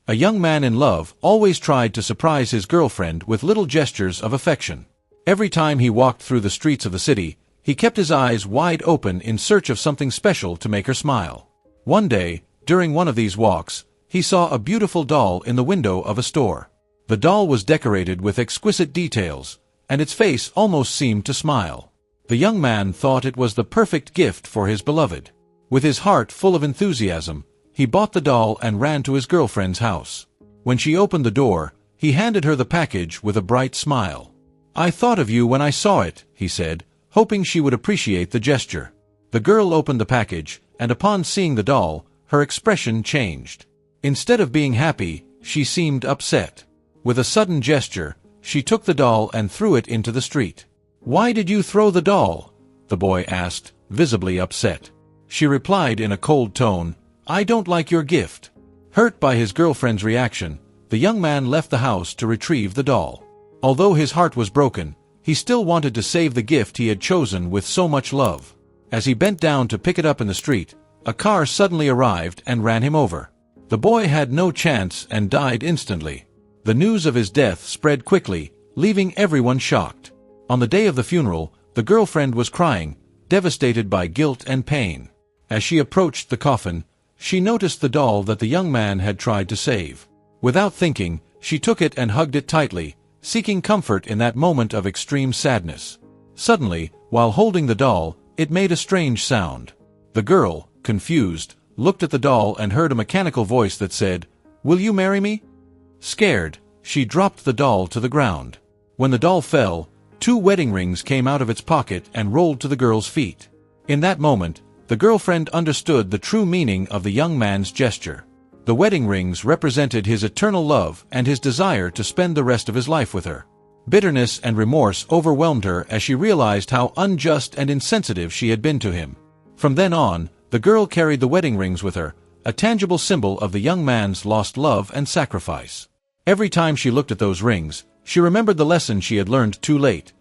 A young man in love always tried to surprise his girlfriend with little gestures of affection. Every time he walked through the streets of the city, he kept his eyes wide open in search of something special to make her smile. One day, during one of these walks, he saw a beautiful doll in the window of a store. The doll was decorated with exquisite details, and its face almost seemed to smile. The young man thought it was the perfect gift for his beloved. With his heart full of enthusiasm, he bought the doll and ran to his girlfriend's house. When she opened the door, he handed her the package with a bright smile. "I thought of you when I saw it," he said, hoping she would appreciate the gesture. The girl opened the package, and upon seeing the doll, her expression changed. Instead of being happy, she seemed upset. With a sudden gesture, she took the doll and threw it into the street. "Why did you throw the doll?" the boy asked, visibly upset. She replied in a cold tone, "I don't like your gift." Hurt by his girlfriend's reaction, the young man left the house to retrieve the doll. Although his heart was broken, he still wanted to save the gift he had chosen with so much love. As he bent down to pick it up in the street, a car suddenly arrived and ran him over. The boy had no chance and died instantly. The news of his death spread quickly, leaving everyone shocked. On the day of the funeral, the girlfriend was crying, devastated by guilt and pain. As she approached the coffin, she noticed the doll that the young man had tried to save. Without thinking, she took it and hugged it tightly, seeking comfort in that moment of extreme sadness. Suddenly, while holding the doll, it made a strange sound. The girl, confused, looked at the doll and heard a mechanical voice that said, "Will you marry me?" Scared, she dropped the doll to the ground. When the doll fell, 2 wedding rings came out of its pocket and rolled to the girl's feet. In that moment, the girlfriend understood the true meaning of the young man's gesture. The wedding rings represented his eternal love and his desire to spend the rest of his life with her. Bitterness and remorse overwhelmed her as she realized how unjust and insensitive she had been to him. From then on, the girl carried the wedding rings with her, a tangible symbol of the young man's lost love and sacrifice. Every time she looked at those rings, she remembered the lesson she had learned too late.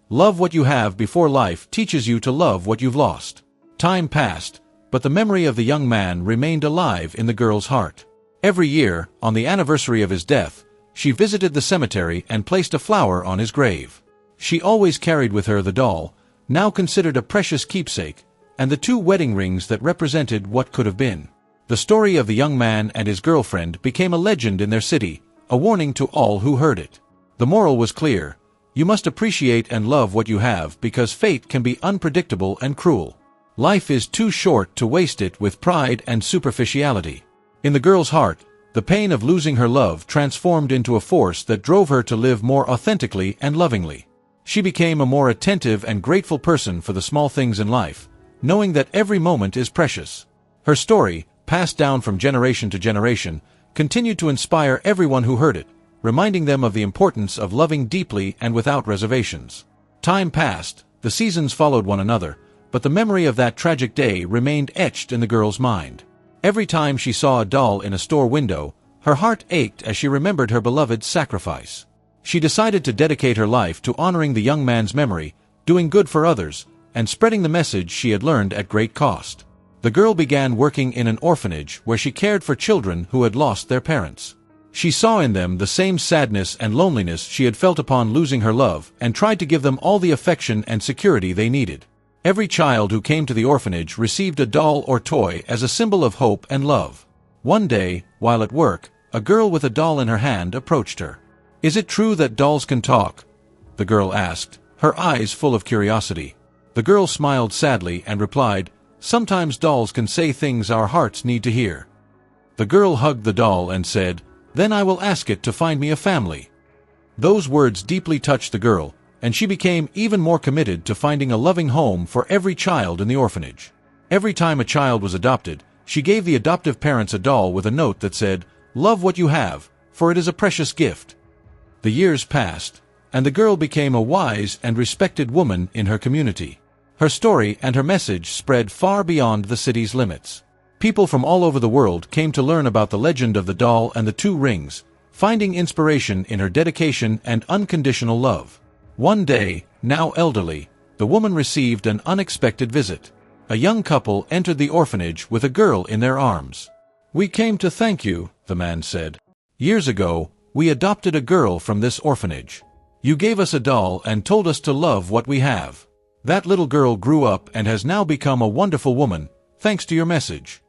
Love what you have before life teaches you to love what you've lost. Time passed, but the memory of the young man remained alive in the girl's heart. Every year, on the anniversary of his death, she visited the cemetery and placed a flower on his grave. She always carried with her the doll, now considered a precious keepsake, and the 2 wedding rings that represented what could have been. The story of the young man and his girlfriend became a legend in their city, a warning to all who heard it. The moral was clear: you must appreciate and love what you have because fate can be unpredictable and cruel. Life is too short to waste it with pride and superficiality. In the girl's heart, the pain of losing her love transformed into a force that drove her to live more authentically and lovingly. She became a more attentive and grateful person for the small things in life, knowing that every moment is precious. Her story, passed down from generation to generation, continued to inspire everyone who heard it, reminding them of the importance of loving deeply and without reservations. Time passed, the seasons followed one another, but the memory of that tragic day remained etched in the girl's mind. Every time she saw a doll in a store window, her heart ached as she remembered her beloved's sacrifice. She decided to dedicate her life to honoring the young man's memory, doing good for others, and spreading the message she had learned at great cost. The girl began working in an orphanage where she cared for children who had lost their parents. She saw in them the same sadness and loneliness she had felt upon losing her love and tried to give them all the affection and security they needed. Every child who came to the orphanage received a doll or toy as a symbol of hope and love. One day, while at work, a girl with a doll in her hand approached her. "Is it true that dolls can talk?" the girl asked, her eyes full of curiosity. The girl smiled sadly and replied, "Sometimes dolls can say things our hearts need to hear." The girl hugged the doll and said, "Then I will ask it to find me a family." Those words deeply touched the girl, and she became even more committed to finding a loving home for every child in the orphanage. Every time a child was adopted, she gave the adoptive parents a doll with a note that said, "Love what you have, for it is a precious gift." The years passed, and the girl became a wise and respected woman in her community. Her story and her message spread far beyond the city's limits. People from all over the world came to learn about the legend of the doll and the 2 rings, finding inspiration in her dedication and unconditional love. One day, now elderly, the woman received an unexpected visit. A young couple entered the orphanage with a girl in their arms. "We came to thank you," the man said. Years ago, we adopted a girl from this orphanage. You gave us a doll and told us to love what we have. That little girl grew up and has now become a wonderful woman, thanks to your message."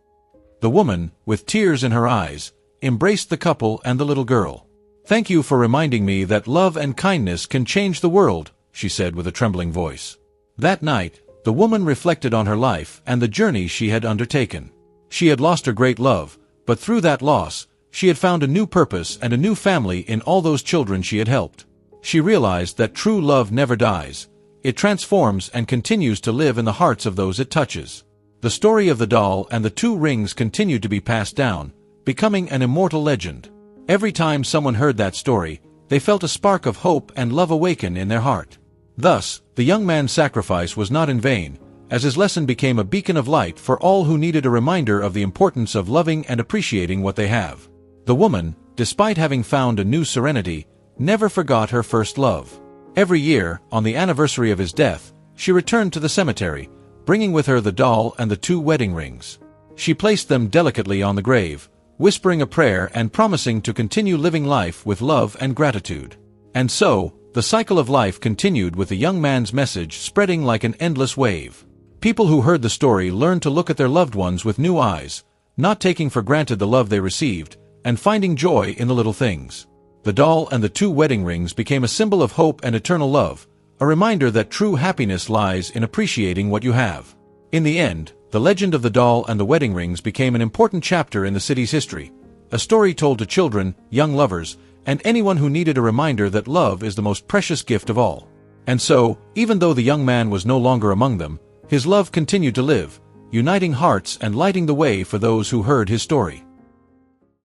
The woman, with tears in her eyes, embraced the couple and the little girl. "Thank you for reminding me that love and kindness can change the world," she said with a trembling voice. That night, the woman reflected on her life and the journey she had undertaken. She had lost her great love, but through that loss, she had found a new purpose and a new family in all those children she had helped. She realized that true love never dies. It transforms and continues to live in the hearts of those it touches. The story of the doll and the 2 rings continued to be passed down, becoming an immortal legend. Every time someone heard that story, they felt a spark of hope and love awaken in their heart. Thus, the young man's sacrifice was not in vain, as his lesson became a beacon of light for all who needed a reminder of the importance of loving and appreciating what they have. The woman, despite having found a new serenity, never forgot her first love. Every year, on the anniversary of his death, she returned to the cemetery, bringing with her the doll and the 2 wedding rings. She placed them delicately on the grave, whispering a prayer and promising to continue living life with love and gratitude. And so, the cycle of life continued with the young man's message spreading like an endless wave. People who heard the story learned to look at their loved ones with new eyes, not taking for granted the love they received, and finding joy in the little things. The doll and the 2 wedding rings became a symbol of hope and eternal love, a reminder that true happiness lies in appreciating what you have. In the end, the legend of the doll and the wedding rings became an important chapter in the city's history, a story told to children, young lovers, and anyone who needed a reminder that love is the most precious gift of all. And so, even though the young man was no longer among them, his love continued to live, uniting hearts and lighting the way for those who heard his story.